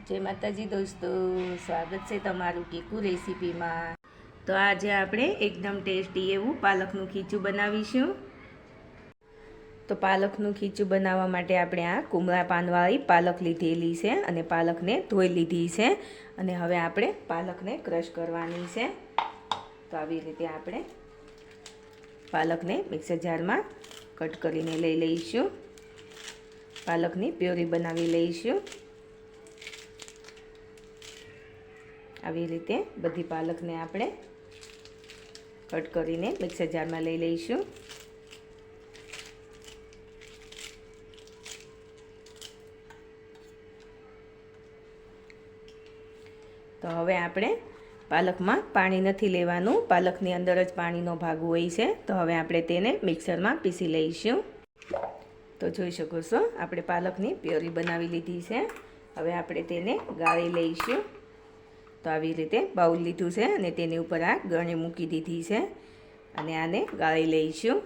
જય માતાજી દોસ્તો, સ્વાગત છે તમારું કીકુ રેસીપીમાં। તો આજે આપણે એકદમ ટેસ્ટી એવું પાલકનું ખીચું બનાવીશું। તો પાલકનું ખીચું બનાવવા માટે આપણે આ કુમળા પાનવાળી પાલક લીધેલી છે અને પાલકને ધોઈ લીધી છે અને હવે આપણે પાલકને ક્રશ કરવાની છે। તો આવી રીતે આપણે પાલકને મિક્સર જારમાં કટ કરીને લઈ લઈશું। પાલકની પ્યોરી બનાવી લઈશું। આવી રીતે બધી પાલકને આપણે કટ કરીને મિક્સર જારમાં લઈ લઈશું। તો હવે આપણે પાલકમાં પાણી નથી લેવાનું, પાલકની અંદર જ પાણીનો ભાગ હોય છે। તો હવે આપણે તેને મિક્સરમાં પીસી લઈશું। તો જોઈ શકો છો આપણે પાલકની પ્યોરી બનાવી લીધી છે। હવે આપણે તેને ગાળી લઈશું। તો આવી રીતે બાઉલ લીધું છે અને તેની ઉપર આ ગળણી મૂકી દીધી છે અને આને ગાળી લઈશું।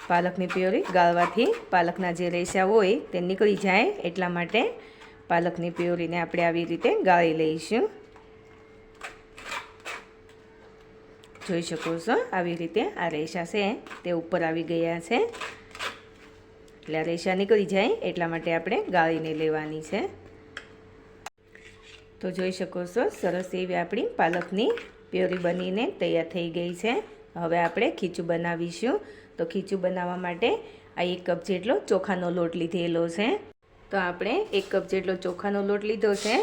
પાલકની પ્યોરી ગાળવાથી પાલકના જે રેસા હોય તે નીકળી જાય એટલા માટે પાલકની પ્યોરીને આપણે આવી રીતે ગાળી લઈશું। જોઈ શકો છો આવી રીતે આ રેસા છે તે ઉપર આવી ગયા છે, એટલે રેસા નીકળી જાય એટલા માટે આપણે ગાળીને લેવાની છે। તો જોઈ શકો છો સરસ એવી આપણી પાલકની પ્યોરી બનીને તૈયાર થઈ ગઈ છે। હવે આપણે ખીચું બનાવીશું। તો ખીચું બનાવવા માટે આ 1 કપ જેટલો ચોખાનો લોટ લીધેલો છે। તો આપણે 1 કપ જેટલો ચોખાનો લોટ લીધો છે,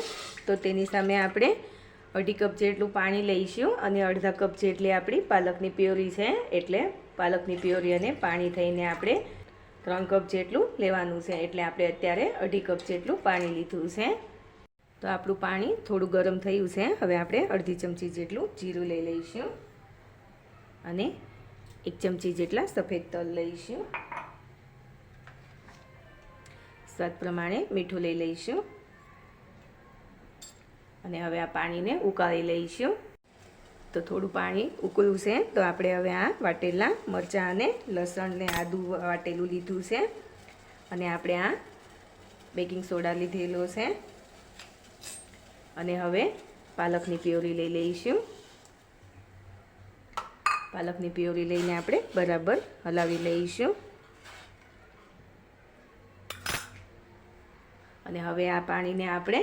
તો તેની સામે આપણે 1/2 કપ જેટલું પાણી લઈશું અને 1/2 કપ જેટલી આપણી પાલકની પ્યોરી છે, એટલે પાલકની પ્યોરી અને પાણી થઈને આપણે 3 કપ જેટલું લેવાનું છે, એટલે આપણે અત્યારે 1/2 કપ જેટલું પાણી લીધું છે। તો આપણું પાણી થોડું ગરમ થયું છે। હવે આપણે અડધી ચમચી જેટલું જીરું લઈ લઈશું અને 1 ચમચી જેટલા સફેદ તલ લઈશું। સ્વાદ પ્રમાણે મીઠું લઈ લઈશું અને હવે આ પાણીને ઉકાળી લઈશું। તો થોડું પાણી ઉકળ્યું છે, તો આપણે હવે આ વાટેલા મરચાં અને લસણ ને આદું વાટેલું લીધું છે અને આપણે આ બેકિંગ સોડા લીધેલો છે અને હવે પાલકની પ્યોરી લઈ લઈશું। પાલકની પ્યોરી લઈને આપણે બરાબર હલાવી લઈશું અને હવે આ પાણીને આપણે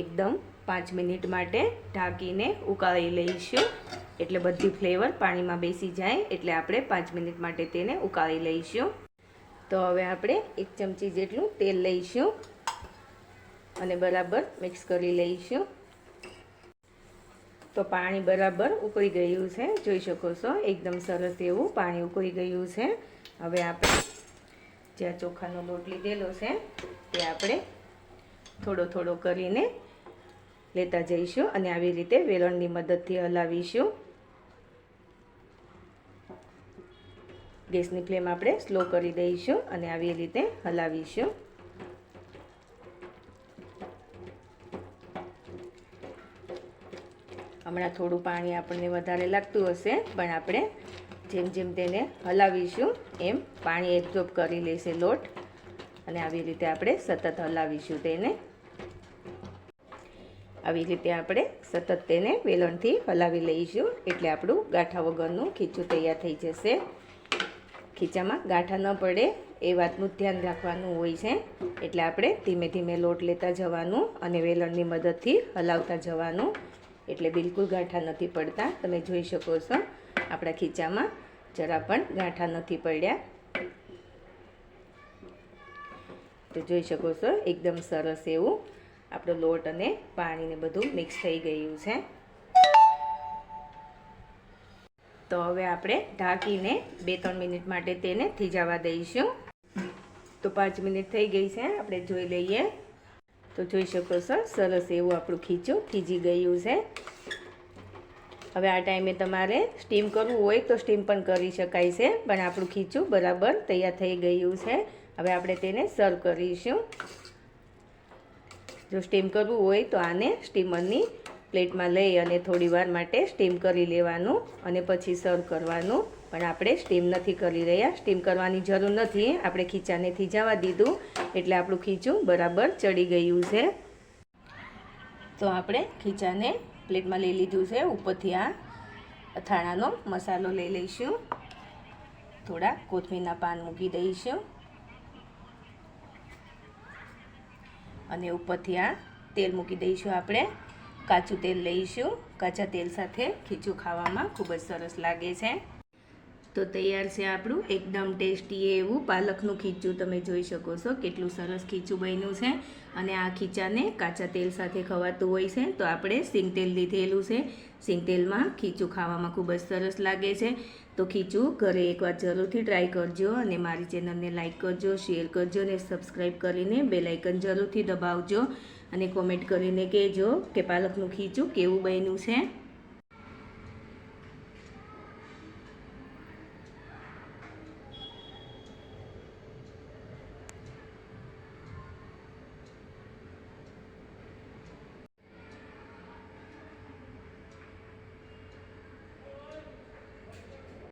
એકદમ 5 મિનિટ માટે ઢાંકીને ઉકાળી લઈશું, એટલે બધી ફ્લેવર પાણીમાં બેસી જાય, એટલે આપણે 5 મિનિટ માટે તેને ઉકાળી લઈશું। તો હવે આપણે 1 ચમચી જેટલું તેલ લઈશું અને બરાબર મિક્સ કરી લઈશું। તો પાણી બરાબર ઉકળી ગયું છે, જોઈ શકો છો એકદમ સરસ એવું પાણી ઉકળી ગયું છે। હવે આપણે જે ચોખાનો લોટ લીધેલો છે તે આપણે થોડો થોડો કરીને લેતા જઈશું અને આવી રીતે વેલણની મદદથી હલાવીશું। ગેસની ફ્લેમ આપણે સ્લો કરી દઈશું અને આવી રીતે હલાવીશું। હમણાં થોડું પાણી આપણને વધારે લાગતું હશે, પણ આપણે જેમ જેમ તેને હલાવીશું એમ પાણી એબ્ઝોર્બ કરી લેશે લોટ અને આવી રીતે આપણે સતત હલાવીશું તેને। આવી રીતે આપણે સતત તેને વેલણથી હલાવી લઈશું, એટલે આપણું ગાંઠા વગરનું ખીચું તૈયાર થઈ જશે। ખીચામાં ગાંઠા ન પડે એ વાતનું ધ્યાન રાખવાનું હોય છે, એટલે આપણે ધીમે ધીમે લોટ લેતા જવાનું અને વેલણની મદદથી હલાવતા જવાનું, એટલે બિલકુલ ગાંઠા નથી પડતા। તમે જોઈ શકો છો આપણા ખીચામાં જરા પણ ગાંઠા નથી પડ્યા। તો જોઈ શકો છો એકદમ સરસ એવું આપણો લોટ અને પાણીને બધું મિક્સ થઈ ગયું છે। તો હવે આપણે ઢાંકીને 2-3 મિનિટ માટે તેને થીજાવા દઈશું। તો 5 મિનિટ થઈ ગઈ છે, આપણે જોઈ લઈએ। તો જોઈ શકો છો સરસ એવું આપણું ખીચું થીજી ગયું છે। હવે આ ટાઈમે તમારે સ્ટીમ કરવું હોય તો સ્ટીમ પણ કરી શકાય છે, પણ આપણું ખીચું બરાબર તૈયાર થઈ ગયું છે। હવે આપણે તેને સર્વ કરીશું। જો સ્ટીમ કરવું હોય તો આને સ્ટીમરની પ્લેટમાં લઈ અને થોડી વાર માટે સ્ટીમ કરી લેવાનું અને પછી સર્વ કરવાનું। પણ આપણે સ્ટીમ નથી કરી રહ્યા. સ્ટીમ કરવાની જરૂર નથી, આપણે ખીચાને થીજાવા દીધું એટલે આપણું ખીચું બરાબર ચડી ગયું છે. તો આપણે ખીચાને પ્લેટમાં લઈ લીધું છે. ઉપરથી આ અથાણાનો મસાલો લઈ લઈશું. થોડા કોથમીરના પાન મૂકી દઈશું અને ઉપરથી આ તેલ મૂકી દઈશું. આપણે કાચું તેલ લઈશું. કાચા તેલ સાથે ખીચું ખાવામાં ખૂબ જ સરસ લાગે છે. તો તૈયાર છે આપણું એકદમ ટેસ્ટી એવું પાલકનું ખીચું. તમે જોઈ શકો છો કેટલું સરસ ખીચું બન્યું છે. અને આ ખીચાને કાચા તેલ સાથે ખવાતું હોય છે, તો આપણે સિંગ તેલ લીધેલું છે. સિંગ તેલમાં ખીચું ખાવામાં ખૂબ જ સરસ લાગે છે. તો ખીચું ઘરે એકવાર જરૂરથી ટ્રાય કરજો અને મારી ચેનલને લાઇક કરજો, શેર કરજો અને સબસ્ક્રાઈબ કરીને બેલ આઇકન જરૂરથી દબાવજો અને કોમેન્ટ કરીને કહેજો કે પાલકનું ખીચું કેવું બન્યું છે.